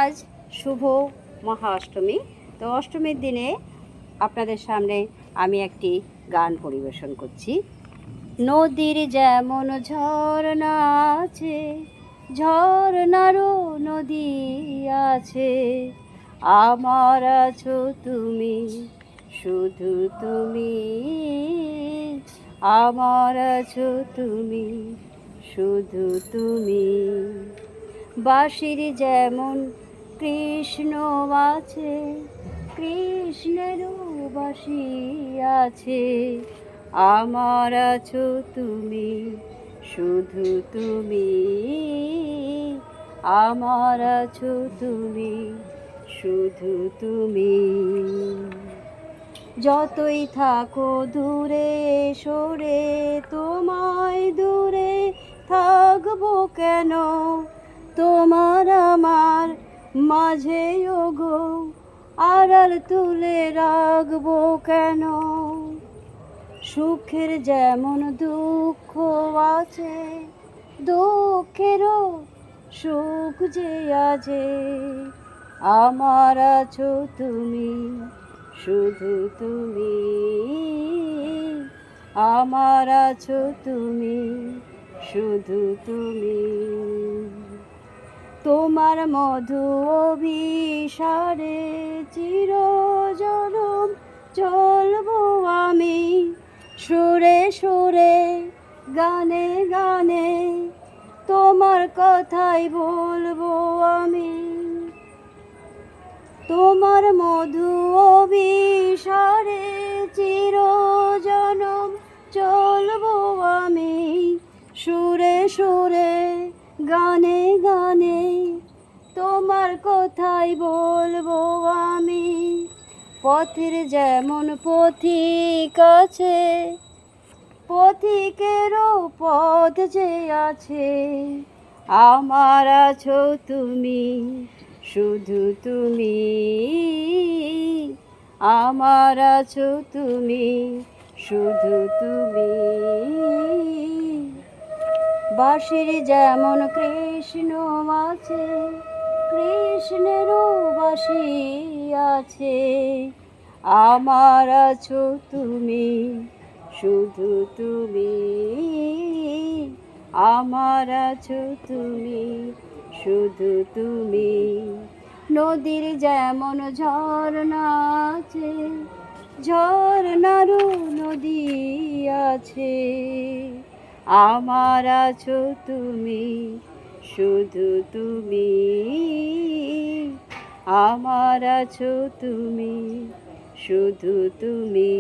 আজ শুভ মহা অষ্টমী। তো অষ্টমীর দিনে আপনাদের সামনে আমি একটি গান পরিবেশন করছি। নদীর যেমন ঝর্ণা আছে, ঝর্ণারও নদী আছে, আমার আছো তুমি, শুধু তুমি, আমার আছো তুমি, শুধু তুমি। বাঁশির যেমন কৃষ্ণ আছে, কৃষ্ণেরও বাঁশি আছে, আমার আছো তুমি, শুধু তুমি, আমার আছো তুমি, শুধু তুমি। যতই থাকো দূরে সরে, তোমায় দূরে থাকবো কেন, তোমার আমার মাঝে ওগো আড়াল তুলে রাখবো কেন। সুখের যেমন দুঃখ আছে, দুঃখেরও সুখ যে আছে, আমার আছো তুমি, শুধু তুমি, আমার আছো তুমি, শুধু তুমি। তোমার মধু অভিসারে চিরজনম চলবো আমি, সুরে সুরে গানে গানে তোমার কথাই বলবো আমি। তোমার মধু অভিসারে চিরজনম চলবো আমি, সুরে সুরে গানে গানে তোমার কথাই বলবো আমি। পথের যেমন পথিক আছে, পথিকেরও পথ যে আছে, আমার আছো তুমি, শুধু তুমি, আমার আছো তুমি, শুধু তুমি। বাঁশির যেমন কৃষ্ণ আছে, কৃষ্ণেরও বাঁশি আছে, আমার আছো তুমি, শুধু তুমি, আমার আছো তুমি, শুধু তুমি। নদীর যেমন ঝর্ণা আছে, ঝর্ণারও নদী আছে, আমার আছো তুমি, শুধু তুমি, আমার আছো তুমি, শুধু তুমি।